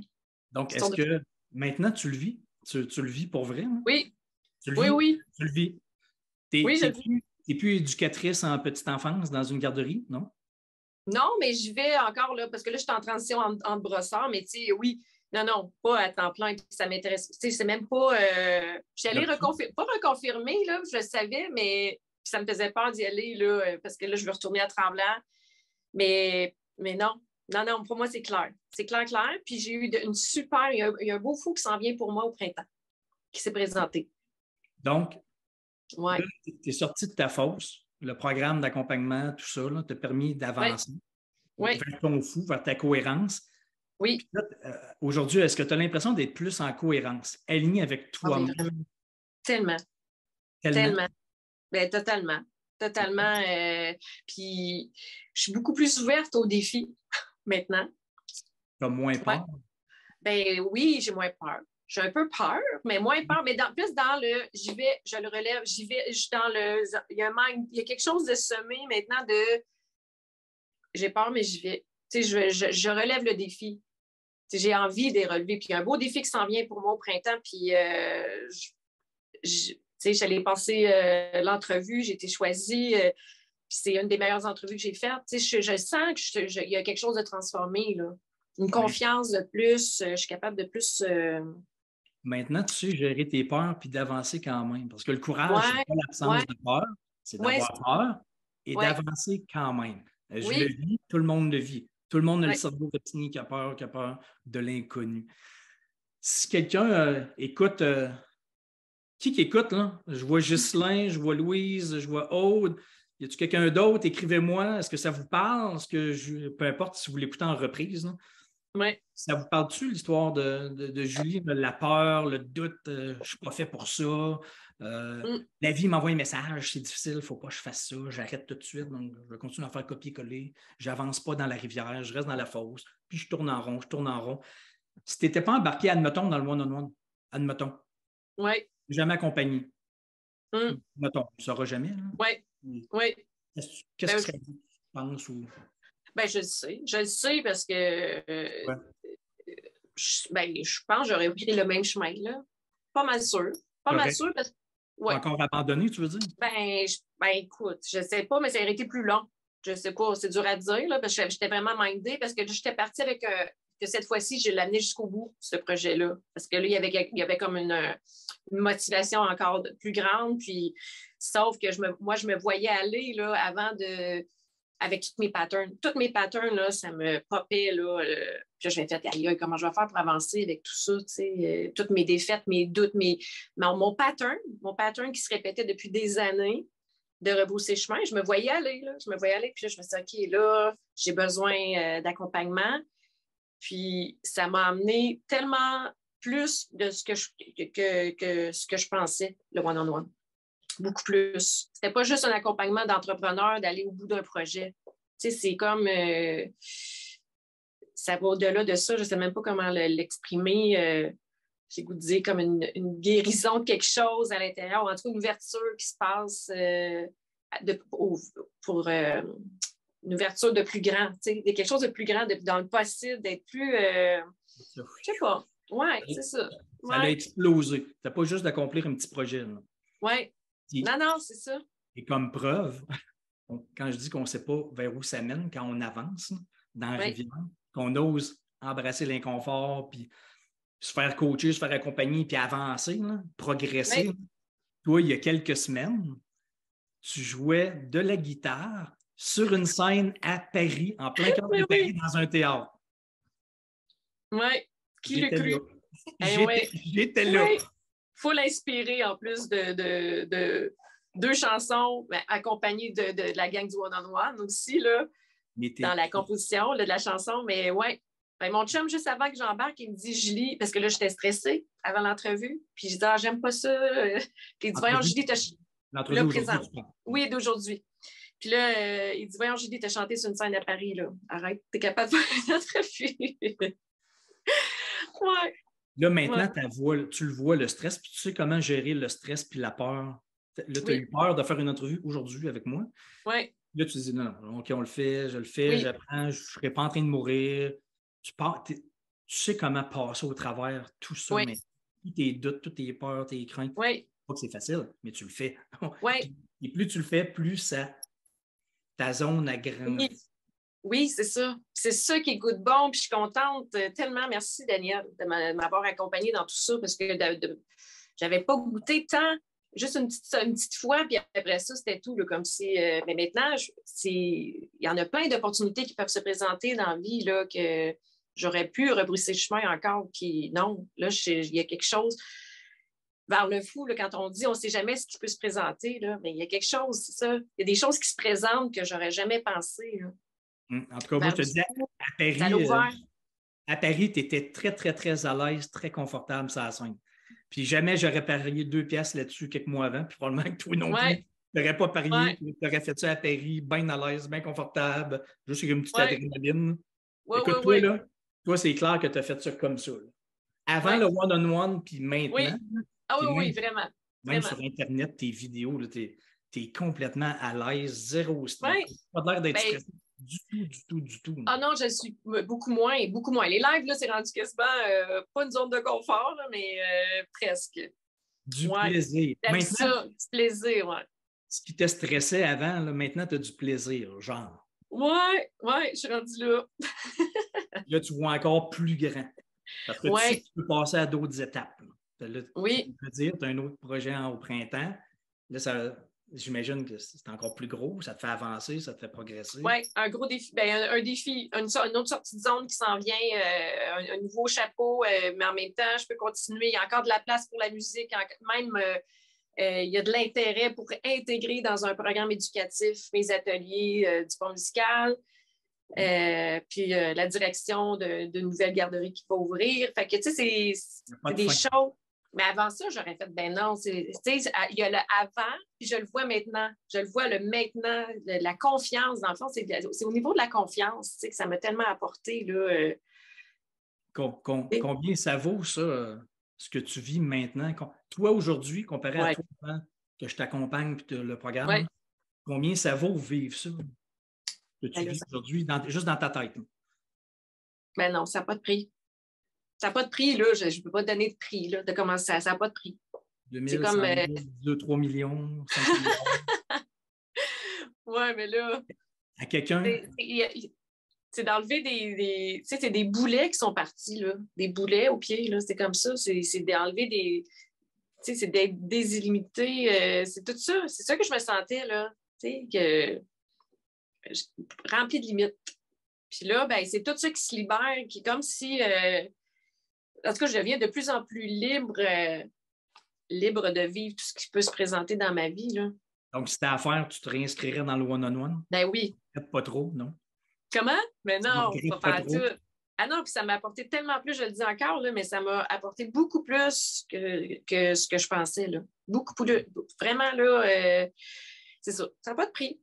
Donc, est-ce que maintenant, tu le vis? Tu le vis pour vrai? Hein? Oui. Tu le vis? Oui. Tu le vis? Oui, je le vis. T'es plus éducatrice en petite enfance dans une garderie, non? Non, mais j'y vais encore, là, parce que là, je suis en transition entre brossard, mais tu sais, oui, non, pas à temps plein, ça m'intéresse. Tu sais, c'est même pas... je suis allée pas reconfirmer, là, je le savais, mais ça me faisait peur d'y aller, là, parce que là, je veux retourner à Tremblant. Mais non, pour moi, c'est clair. C'est clair. Puis j'ai eu une super... Il y a un beau fou qui s'en vient pour moi au printemps, qui s'est présenté. Donc, ouais. tu es sorti de ta fosse. Le programme d'accompagnement, tout ça, t'a permis d'avancer vers ton fou, vers ta cohérence. Oui. Aujourd'hui, est-ce que tu as l'impression d'être plus en cohérence, aligné avec toi-même? Tellement. Ben, totalement. Puis, je suis beaucoup plus ouverte aux défis maintenant. Tu as moins peur? Ben oui, j'ai moins peur. J'ai un peu peur, mais moins peur. Mais plus dans le j'y vais, je le relève, j'y vais, je suis dans le. Il y a quelque chose de semé maintenant de j'ai peur, mais j'y vais. Tu sais, je relève le défi. Tu sais, j'ai envie de les relever. Puis il y a un beau défi qui s'en vient pour moi au printemps. Puis tu sais, j'allais passer l'entrevue, j'ai été choisie. Puis c'est une des meilleures entrevues que j'ai faites. Tu sais, je sens qu'il y a quelque chose de transformé, là. Une confiance de plus. Je suis capable de plus. Maintenant, tu sais gérer tes peurs puis d'avancer quand même. Parce que le courage, c'est pas l'absence de peur, c'est d'avoir peur et d'avancer quand même. Je le vis, tout le monde le vit. Tout le monde a le cerveau reptilien qui a peur de l'inconnu. Si quelqu'un écoute, qui écoute, là? Je vois Ghislain, je vois Louise, je vois Aude. Y a-t-il quelqu'un d'autre? Écrivez-moi. Est-ce que ça vous parle? Peu importe si vous l'écoutez en reprise, là. Ouais. Ça vous parle-tu, l'histoire de Julie, la peur, le doute, je ne suis pas fait pour ça, la vie m'envoie un message, c'est difficile, il ne faut pas que je fasse ça, j'arrête tout de suite, donc je vais continuer à faire copier-coller, je n'avance pas dans la rivière, je reste dans la fosse, puis je tourne en rond. Si tu n'étais pas embarqué, admettons, dans le one-on-one, admettons, jamais accompagné, admettons, tu ne sauras jamais. Oui. Qu'est-ce que tu penses? Ben, je le sais parce que je pense que j'aurais pris le même chemin, là. Pas mal sûr. Parce que. Encore abandonné, tu veux dire? Ben, écoute, je sais pas, mais ça aurait été plus long. Je sais pas, c'est dur à dire, là, parce que j'étais vraiment mindée, parce que j'étais partie avec que cette fois-ci, je l'ai amené jusqu'au bout, ce projet-là. Parce que là, il y avait comme une motivation encore plus grande, puis sauf que moi, je me voyais aller, là, avant de avec tous mes patterns. Tous mes patterns, là, ça me popait, là. Puis là, je me suis dit, comment je vais faire pour avancer avec tout ça, tu sais, toutes mes défaites, mes doutes, mon pattern qui se répétait depuis des années de rebrousser chemin, je me voyais aller, là. Puis là, je me suis dit, OK, là, j'ai besoin d'accompagnement. Puis ça m'a amené tellement plus de ce que je pensais, le one-on-one. Beaucoup plus. C'était pas juste un accompagnement d'entrepreneur d'aller au bout d'un projet. Tu sais, c'est comme ça va au-delà de ça, je sais même pas comment l'exprimer. j'ai goût de dire comme une guérison de quelque chose à l'intérieur, ou en tout cas une ouverture qui se passe pour une ouverture de plus grand, tu sais, quelque chose de plus grand dans le possible, d'être plus, je sais pas, ouais, c'est ça. Ça l'a explosé. T'as pas juste d'accomplir un petit projet. Oui. Non, c'est ça. Et comme preuve, quand je dis qu'on ne sait pas vers où ça mène, quand on avance dans la rivière, qu'on ose embrasser l'inconfort, puis se faire coacher, se faire accompagner, puis avancer, là, progresser. Oui. Toi, il y a quelques semaines, tu jouais de la guitare sur une scène à Paris, en plein cœur de Paris, dans un théâtre. Oui, qui le cru? J'étais là. Il faut l'inspirer en plus de deux chansons accompagnées de la gang du One on One aussi, là, dans la composition là, de la chanson. Mais ouais, ben, mon chum, juste avant que j'embarque, il me dit, Julie, parce que là, j'étais stressée avant l'entrevue. Puis je dis, j'aime pas ça. Puis il dit, voyons, Julie, l'entrevue d'aujourd'hui. Oui, d'aujourd'hui. Puis là, il dit, voyons, Julie, t'as chanté sur une scène à Paris, là. Arrête, t'es capable de faire une entrevue. Ouais. Là, maintenant, ta voix, tu le vois, le stress, puis tu sais comment gérer le stress puis la peur. Là, tu as eu peur de faire une entrevue aujourd'hui avec moi. Oui. Là, tu te dis, non, OK, on le fait, je le fais, j'apprends, je ne serai pas en train de mourir. Tu sais comment passer au travers tout ça, mais tous tes doutes, toutes tes peurs, tes craintes. Oui. Pas que c'est facile, mais tu le fais. Oui. Et plus tu le fais, plus ta zone agrandit. Oui, c'est ça. C'est ça qui goûte bon. Puis je suis contente tellement. Merci, Daniel, de m'avoir accompagnée dans tout ça parce que j'avais pas goûté tant, juste une petite fois. Puis après ça, c'était tout. Là, comme si. Mais maintenant, il y en a plein d'opportunités qui peuvent se présenter dans la vie là, que j'aurais pu rebrousser le chemin encore. Qui, non, là, il y a quelque chose vers le fou, là, quand on dit on ne sait jamais ce qui peut se présenter, là, mais il y a quelque chose, c'est ça. Il y a des choses qui se présentent que j'aurais jamais pensé. Là. En tout cas, moi, je te dis, à Paris, tu étais très, très, très à l'aise, très confortable sur la scène. Puis jamais j'aurais parié 2 piastres là-dessus quelques mois avant, puis probablement que toi non plus. Tu n'aurais pas parié, tu aurais fait ça à Paris, bien à l'aise, bien confortable, juste avec une petite adrénaline. Écoute, toi, c'est clair que tu as fait ça comme ça. Là. Avant le one-on-one, puis maintenant. Oui. Ah oui, vraiment. Même sur Internet, tes vidéos, tu es complètement à l'aise, zéro stress. Pas l'air d'être stressé. Du tout. Ah non, je suis beaucoup moins. Les lives, là, c'est rendu quasiment pas une zone de confort, là, mais presque. Du plaisir. Maintenant, ça, du plaisir, ouais. Ce qui te stressait avant, là, maintenant, tu as du plaisir, genre. Ouais, je suis rendue là. Là, tu vois encore plus grand. Parce que tu sais que tu peux passer à d'autres étapes. Là, tu peux dire, tu as un autre projet au printemps. Là, j'imagine que c'est encore plus gros, ça te fait avancer, ça te fait progresser. Oui, un gros défi. Ben, un défi, une autre sortie de zone qui s'en vient, un nouveau chapeau, mais en même temps, je peux continuer. Il y a encore de la place pour la musique, même il y a de l'intérêt pour intégrer dans un programme éducatif mes ateliers du pont musical. Puis la direction de nouvelles garderies qui va ouvrir. Fait que, tu sais, c'est des choses. Mais avant ça, j'aurais fait, ben non, il y a le avant, puis je le vois maintenant. Je le vois le maintenant, la confiance, dans le fond, c'est au niveau de la confiance, tu sais, que ça m'a tellement apporté, là. Combien ça vaut, ça, ce que tu vis maintenant? Toi, aujourd'hui, comparé à toi, avant que je t'accompagne puis le programme, combien ça vaut vivre ça? Que tu vis aujourd'hui, juste dans ta tête? Ben non, ça n'a pas de prix. Ça n'a pas de prix, là. Je ne peux pas donner de prix, là, de comment ça n'a pas de prix. 2 000, 100 000, 2, 3 millions, 5 millions. Oui, mais là... À quelqu'un... C'est d'enlever des tu sais, c'est des boulets qui sont partis, là. Des boulets au pied, là. C'est comme ça. C'est d'enlever des... Tu sais, c'est d'être désillimité. C'est tout ça. C'est ça que je me sentais, là. Tu sais, rempli de limites. Puis là, ben, c'est tout ça qui se libère, qui est comme si... En tout cas, je deviens de plus en plus libre de vivre tout ce qui peut se présenter dans ma vie. Là. Donc, si c'était à faire, tu te réinscrirais dans le one-on-one? Ben oui. Pas trop, non? Comment? Mais non, pas tout. Ah non, puis ça m'a apporté tellement plus, je le dis encore, là, mais ça m'a apporté beaucoup plus que ce que je pensais. Là. Beaucoup plus. Vraiment, là, c'est ça. Ça n'a pas de prix.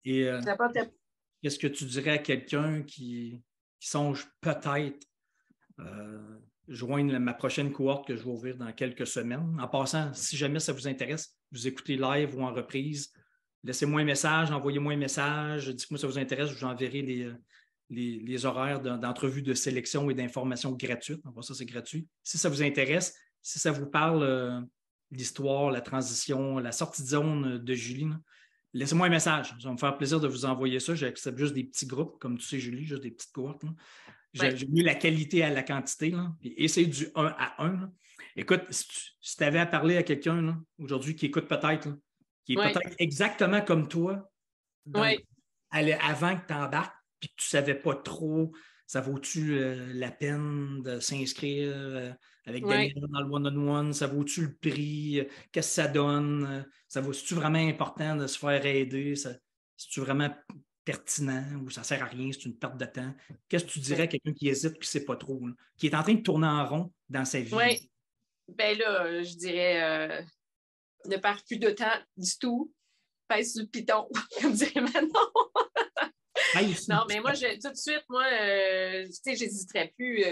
Et qu'est-ce que tu dirais à quelqu'un qui songe peut-être joindre ma prochaine cohorte que je vais ouvrir dans quelques semaines. En passant, si jamais ça vous intéresse, vous écoutez live ou en reprise, laissez-moi un message, envoyez-moi un message, dites-moi si ça vous intéresse, je vous enverrai les horaires d'entrevue de sélection et d'information gratuites. Enfin, ça, c'est gratuit. Si ça vous intéresse, si ça vous parle, l'histoire, la transition, la sortie de zone de Julie, laissez-moi un message. Ça va me faire plaisir de vous envoyer ça. J'accepte juste des petits groupes, comme tu sais, Julie, juste des petites cohortes. J'ai mis la qualité à la quantité, là, puis essayer du 1 à 1. Là. Écoute, si tu avais à parler à quelqu'un aujourd'hui qui écoute peut-être, qui est peut-être exactement comme toi, avant que tu embarques, puis que tu ne savais pas trop, ça vaut-tu la peine de s'inscrire avec Daniel dans le one-on-one, ça vaut-tu le prix, qu'est-ce que ça donne, c'est-tu vraiment important de se faire aider, c'est-tu vraiment pertinent ou ça ne sert à rien, c'est une perte de temps. Qu'est-ce que tu dirais à quelqu'un qui hésite et qui ne sait pas trop, là, qui est en train de tourner en rond dans sa vie? Oui, bien là, je dirais ne perds plus de temps du tout, pèse sur le piton, comme dirait Manon. Non, mais moi, tout de suite, moi, tu sais, j'hésiterais plus.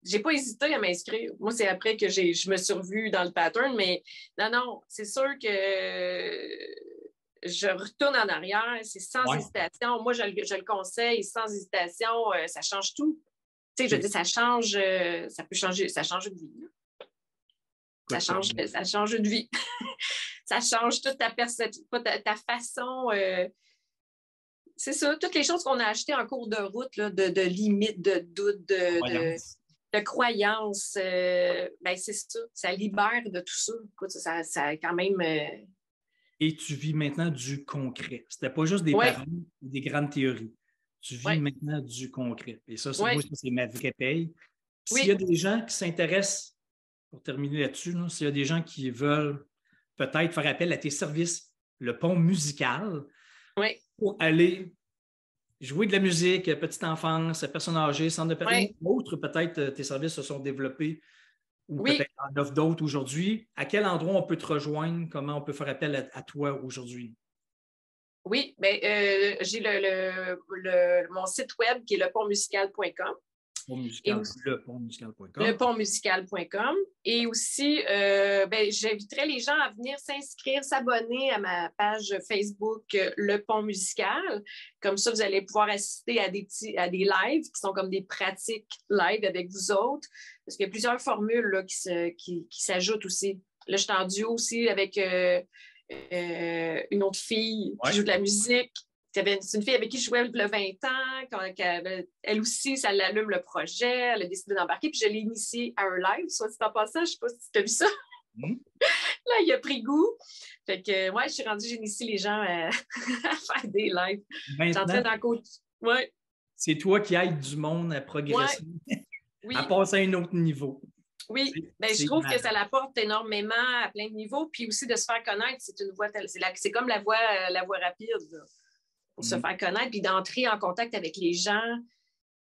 J'ai pas hésité à m'inscrire. Moi, c'est après que je me suis revue dans le pattern, mais non, c'est sûr que je retourne en arrière, c'est sans hésitation. Moi, je le conseille, sans hésitation, ça change tout. Tu sais, je dis, ça change, ça peut changer, ça change de vie. Ça change de vie. Ça change toute ta perception, ta façon. C'est ça, toutes les choses qu'on a achetées en cours de route, là, de limites, de doutes, de croyances, ben c'est ça libère de tout ça. Écoute, ça quand même. Et tu vis maintenant du concret. C'était pas juste des paroles ou des grandes théories. Tu vis maintenant du concret. Et ça, moi, c'est ma vraie paye. S'il y a des gens qui s'intéressent, pour terminer là-dessus, s'il y a des gens qui veulent peut-être faire appel à tes services, le pont musical, pour aller jouer de la musique, petite enfance, personnes âgées, centre de personnes, autres, peut-être tes services se sont développés ou peut-être en offre d'autres aujourd'hui. À quel endroit on peut te rejoindre? Comment on peut faire appel à toi aujourd'hui? Oui, bien, j'ai mon site web qui est lepontmusical.com. Lepontmusical.com. Et aussi, j'inviterais les gens à venir s'inscrire, s'abonner à ma page Facebook Le Pont Musical. Comme ça, vous allez pouvoir assister à des lives qui sont comme des pratiques live avec vous autres. Parce qu'il y a plusieurs formules là, qui s'ajoutent aussi. Là, je suis en duo aussi avec une autre fille qui joue de la musique. C'est une fille avec qui je jouais il y a 20 ans. Elle aussi, ça l'allume le projet. Elle a décidé d'embarquer. Puis je l'ai initiée à un live. Soit dit en passant, je ne sais pas si tu as vu ça. Là, il a pris goût. Fait que, je suis rendue, j'initie les gens à faire des lives. J'entrais dans le coach. C'est toi qui aides du monde à progresser, à passer à un autre niveau. Oui, je trouve que ça l'apporte énormément à plein de niveaux. Puis aussi de se faire connaître, c'est une voie c'est comme la voie rapide. Là. Pour se faire connaître, puis d'entrer en contact avec les gens,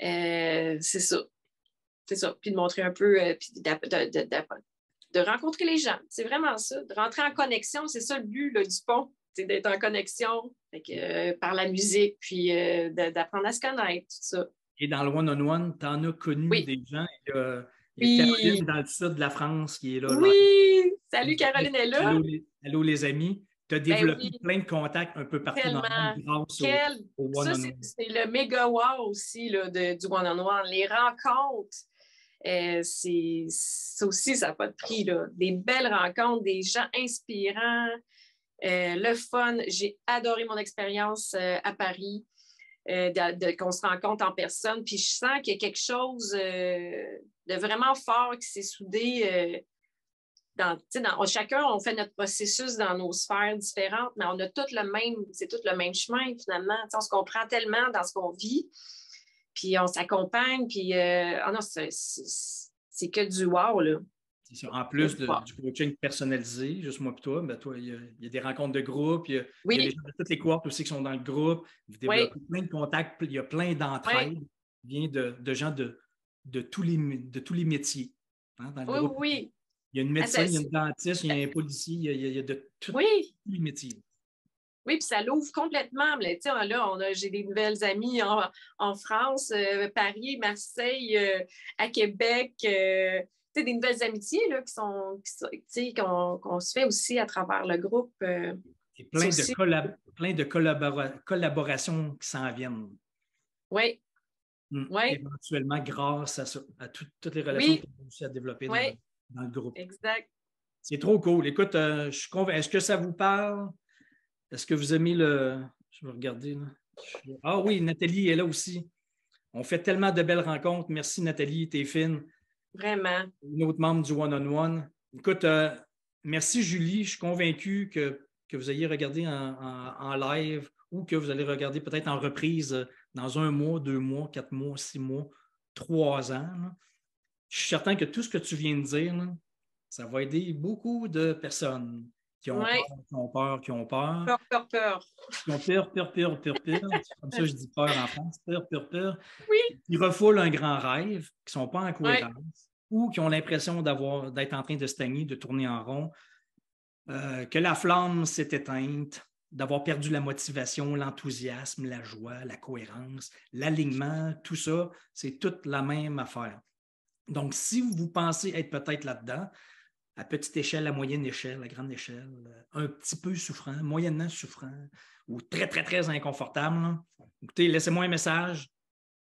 c'est ça. C'est ça. Puis de montrer un peu, puis de rencontrer les gens. C'est vraiment ça. De rentrer en connexion, c'est ça le but là, du pont. C'est d'être en connexion par la musique, puis d'apprendre à se connaître, tout ça. Et dans le one-on-one, tu en as connu des gens. Il y a Caroline dans le sud de la France qui est là. Oui! Salut, Caroline est là. Allô les amis. Tu as développé plein de contacts un peu partout dans le monde grâce au one-on-one. C'est le méga wow aussi là, du one-on-one. Les rencontres, ça aussi, ça n'a pas de prix. Là. Des belles rencontres, des gens inspirants, le fun. J'ai adoré mon expérience à Paris, qu'on se rencontre en personne. Puis je sens qu'il y a quelque chose de vraiment fort qui s'est soudé. Chacun, on fait notre processus dans nos sphères différentes, mais on a c'est tout le même chemin finalement. On se comprend tellement dans ce qu'on vit, puis on s'accompagne, puis c'est que du wow, là. C'est ça. En plus du coaching personnalisé, juste moi et toi, il y a des rencontres de groupe, il y a les gens de toutes les cohortes aussi qui sont dans le groupe, vous développez plein de contacts, il y a plein d'entraide, qui vient de gens de tous les métiers. Hein, dans le groupe. Oui. Il y a une médecin, il y a une dentiste, il y a un policier, il y a de tous les métiers. Oui, puis ça l'ouvre complètement. Là, j'ai des nouvelles amies en France, Paris, Marseille, à Québec. Des nouvelles amitiés là, qu'on se fait aussi à travers le groupe. Et plein de collaborations qui s'en viennent. Oui. Oui. Éventuellement, grâce à toutes les relations Oui. qu'on a réussi à développer dans le groupe. Exact. C'est trop cool. Écoute, je suis convaincu. Est-ce que ça vous parle? Est-ce que vous aimez le. Je vais regarder. Là. Ah oui, Nathalie est là aussi. On fait tellement de belles rencontres. Merci, Nathalie, t'es fine. Vraiment. Une autre membre du One-on-One. Écoute, merci, Julie. Je suis convaincu que vous ayez regardé en live ou que vous allez regarder peut-être en reprise dans 1 mois, 2 mois, 4 mois, 6 mois, 3 ans. Là. Je suis certain que tout ce que tu viens de dire, là, ça va aider beaucoup de personnes qui ont peur, qui ont peur. Peur. Qui ont peur. C'est comme ça que je dis peur en France. Peur. Oui. Qui refoulent un grand rêve, qui ne sont pas en cohérence ou qui ont l'impression d'être en train de stagner, de tourner en rond, que la flamme s'est éteinte, d'avoir perdu la motivation, l'enthousiasme, la joie, la cohérence, l'alignement, tout ça, c'est toute la même affaire. Donc, si vous pensez être peut-être là-dedans, à petite échelle, à moyenne échelle, à grande échelle, un petit peu souffrant, moyennement souffrant ou très, très, très inconfortable, là, écoutez, laissez-moi un message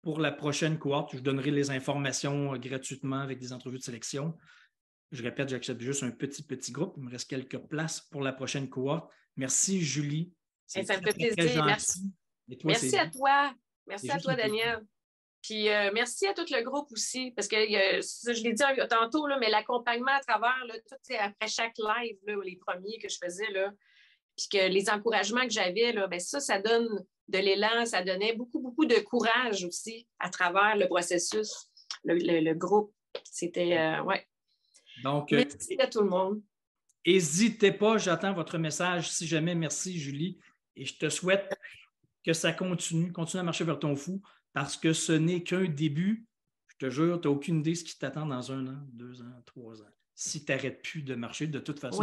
pour la prochaine cohorte. Je donnerai les informations gratuitement avec des entrevues de sélection. Je répète, j'accepte juste un petit groupe. Il me reste quelques places pour la prochaine cohorte. Merci, Julie. Ça me fait plaisir. Merci. Merci à toi. Merci à toi, Daniel. Puis merci à tout le groupe aussi, parce que je l'ai dit tantôt, là, mais l'accompagnement à travers, là, tout, après chaque live, là, les premiers que je faisais, là, puis que les encouragements que j'avais, là, ben ça donne de l'élan, ça donnait beaucoup de courage aussi à travers le processus, le groupe. C'était, ouais. Donc, merci à tout le monde. N'hésitez pas, j'attends votre message si jamais. Merci, Julie. Et je te souhaite que ça continue à marcher vers ton fou parce que ce n'est qu'un début. Je te jure, tu n'as aucune idée de ce qui t'attend dans 1 an, 2 ans, 3 ans. Si tu n'arrêtes plus de marcher, de toute façon,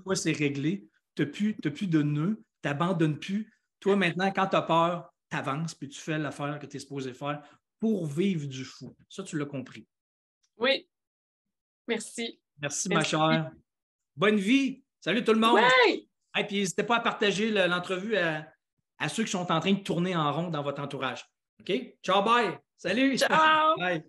toi, c'est réglé. Tu n'as plus de nœuds, tu n'abandonnes plus. Toi, maintenant, quand tu as peur, tu avances puis tu fais l'affaire que tu es supposé faire pour vivre du fou. Ça, tu l'as compris. Oui. Merci. Merci, ma chère. Bonne vie. Salut tout le monde. Ouais. Et puis, n'hésitez pas à partager l'entrevue à ceux qui sont en train de tourner en rond dans votre entourage. OK? Ciao, bye. Salut. Ciao. Bye.